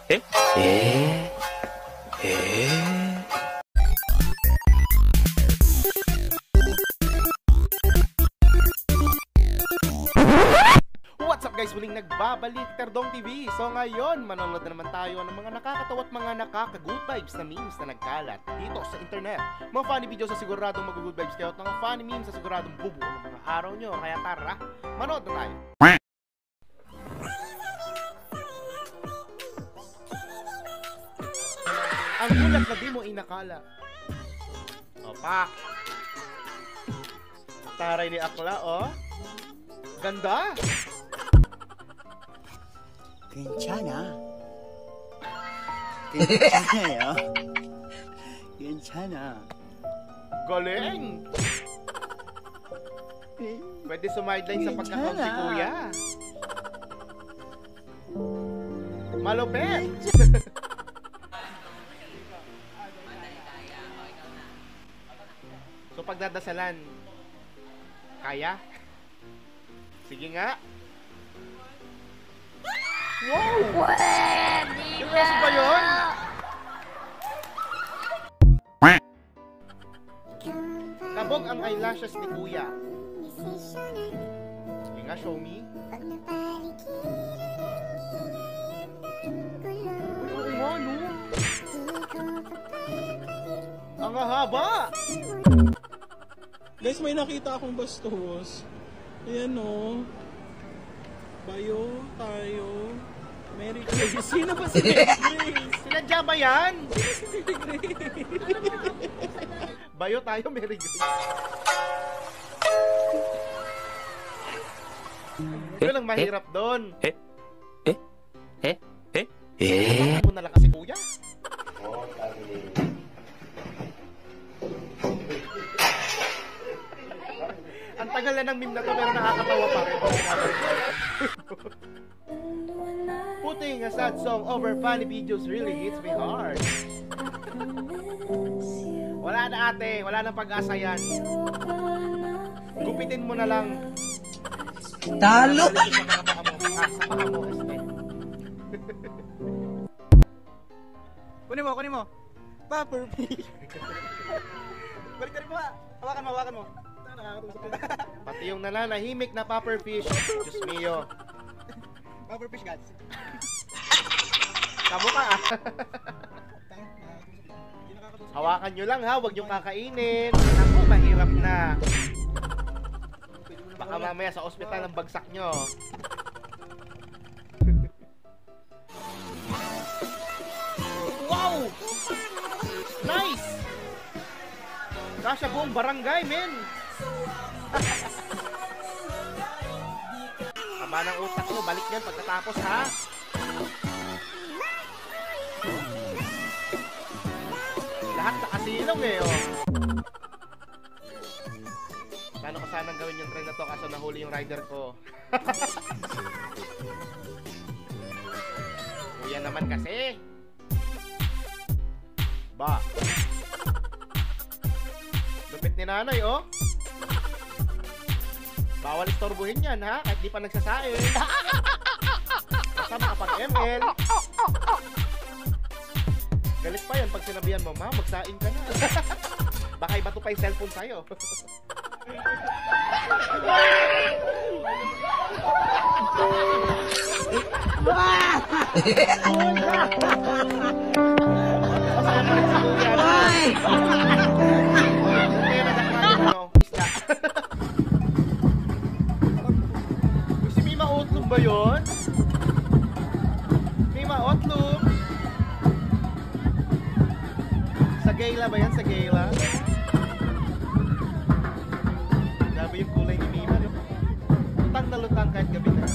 Eh? Eh? Eh? What's up guys? Muling nagbabalik Terdong TV. So ngayon, manonood na naman tayo ng mga nakakatawa at mga nakaka-good vibes na memes na nagkalat dito sa internet. Mga funny videos sa siguradong mag-good vibes kayo at mga funny memes sa siguradong bubuo ng mga araw nyo. Kaya tara, manood na tayo. Ang gulat na di mo inakala. Opa. Taray ni Akla, oh. Ganda. 괜찮아. 괜찮아요. 괜찮아. Galing. Pwede sumideline sa pagkakaon si Kuya. Malupit. So pagdadasalan, kaya? Sige nga. Wow! Seryoso ba yun? Kabog ang eyelashes ni Kuya. Sige nga, show me. Oo nga, no? Ang haba! Guys, may nakita akong bastos. Ayan o. Bayo, tayo. Mary Grace. Sino ba si Mary Grace? Sinadya ba yan? Si Mary Grace. Bayo tayo, Mary Grace. Yun ang mahirap doon. Mo na lang kasi Kuya. Ang tagal na ng meme na to pero nakakatawa pa rin. Putting a sad song over funny videos really hits me hard. Wala na ate, wala nang pag-asa yan. Gupitin mo na lang. Talo! Sa paa mo, este. Kunin mo. Popper fish. Balik ka rin mo ha. Hawakan mo. Pati yung nananahimik na pufferfish. Diyos mio. Popper fish guys. Kamo ka ah. Hawakan nyo lang ha, huwag nyo kakainin. Ako, mahirap na. Baka mamaya sa ospital ang bagsak nyo. Wow! Nice! Kasya buong barangay, men! Tama ng utak mo, balik yan pagkatapos ha. Lahat nakasilong eh, oh. Paano ko sanang gawin yung trend na to kaso nahuli yung rider ko. Kuya naman kasi. Ba. Lupit ni nanay, oh. Bawal istorbohin yan, ha? Kahit di pa nagsasain. Basta makapag-ML. Galit pa yan pag sinabihan mo, ma, magsain ka na. Baka iba to pa yung cellphone sa'yo. Si Mima Otlum ba yun? Mima Otlum? Sa Gayla ba yan? Sa Gayla? Grabe yung kulay ni Mima, no? Lutang na lutang kahit gabi na.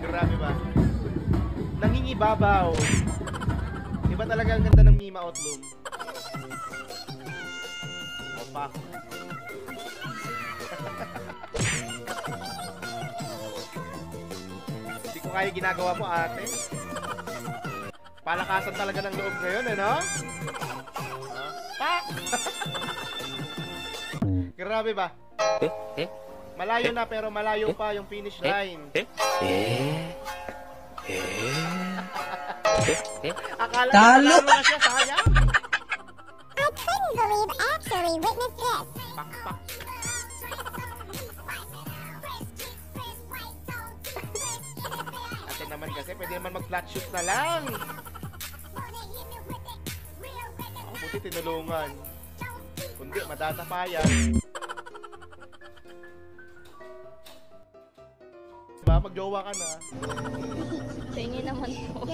Grabe ba? Nangingibabaw. Iba talaga ang ganda ng Mima Otlum. Opa. Hindi ko kaya ginagawa mo, ate. Palakasan talaga ng loob ngayon, eh, no? Pa! Grabe ba? Malayo na pero malayo pa yung finish line. Akala Talo! na siya, sayang. I couldn't believe actually witnessed this. Pakpak. Atin naman kasi, pwede naman mag-flat shoot na lang. Oh, buti tinulungan. Kundi, madatapayan. Diba, mag-jowa ka na. Tingin naman po.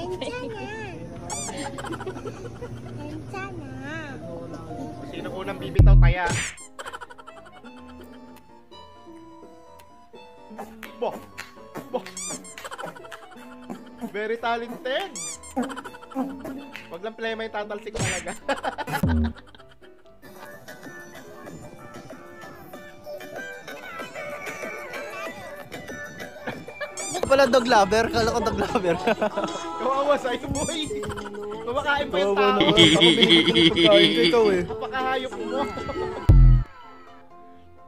Sino unang bibitaw, taya? Boh! Boh! Very talented! Wag lang plema yung tatalsik talaga. Pala dog lover, kala ko dog lover. Kawawa sa'yo, boy! Kumakain pa yung Kawawa tao. naman. Ako binibigyan ng pagkain ko ikaw eh. Napakahayop mo.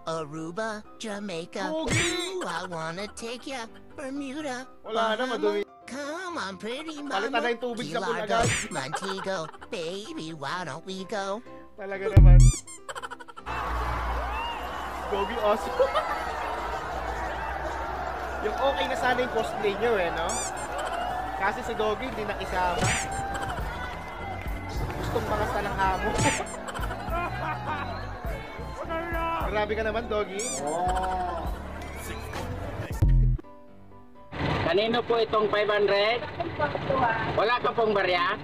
Aruba, Jamaica. Pogi! Ooh, I wanna take ya. Bermuda. Wala na, madumi. Come on, pretty Palitan mama. na yung tubig sa Key pool Largo, agad. Montego. Baby, why don't we go? Talaga naman. Gogi awesome. Yung okay na sana yung cosplay nyo eh, no? Kasi si Gogi hindi nakisama. Gustong mga ng amo. Grabe ka naman, Doggy. Kanino po itong 500? Wala ka pong barya?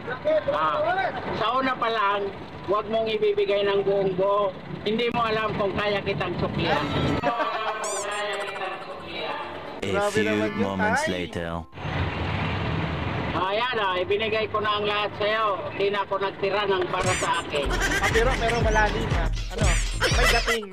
Sa una pa lang, huwag mong ibibigay ng buong buo. Hindi mo alam kung kaya kitang suklian. A Grabe naman few yun, moments tay. later. Ayan ibinigay ko na ang lahat sa'yo. Hindi na ako nagtira ng para sa akin. Pero malalim ha. Ano? May dating.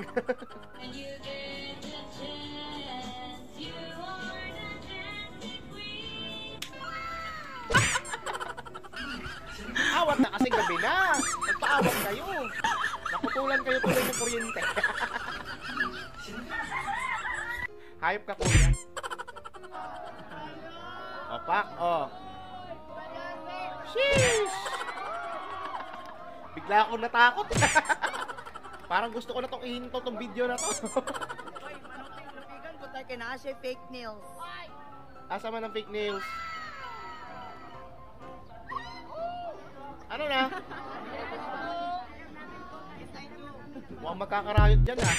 Awat na kasi gabi na. Magpaawat kayo. Naputulan kayo tuloy ng kuryente. Hayop ka, kuya. Opak, oh. Sheesh! Bigla akong natakot. Parang gusto ko na itong ihinto tong video na to. Fake news. Asa man ang fake news? Ano na? Mukhang magkakarayot dyan ha.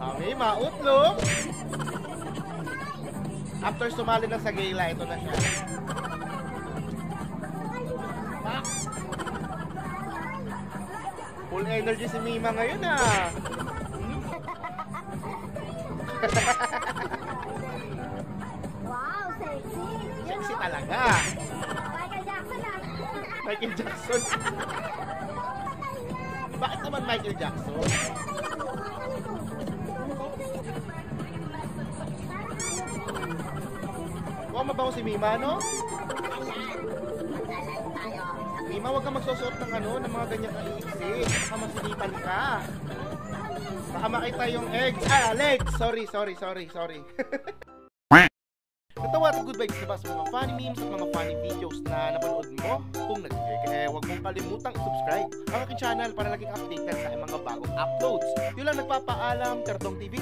Okay, mautlog. After sumali na sa gala, ito na siya. Ah. Full energy si Mima ngayon ah. Wow, sexy. Sexy talaga. Michael Jackson ah. Michael Jackson. Bakit naman Michael Jackson? Mukhang mabango si Mima, no? Mima, huwag ka magsusuot ng ng mga ganyan kaiksi. Baka masinipan ka. Baka makita yung eggs. Legs! Sorry. Natawa sa Good Vibes na ba sa mga funny memes at mga funny videos na napanood mo? Kung nag-enjoy ka, huwag mong kalimutang subscribe ang aking channel para laging updated sa mga bagong uploads. Yun lang, nagpapaalam, Terdong TV.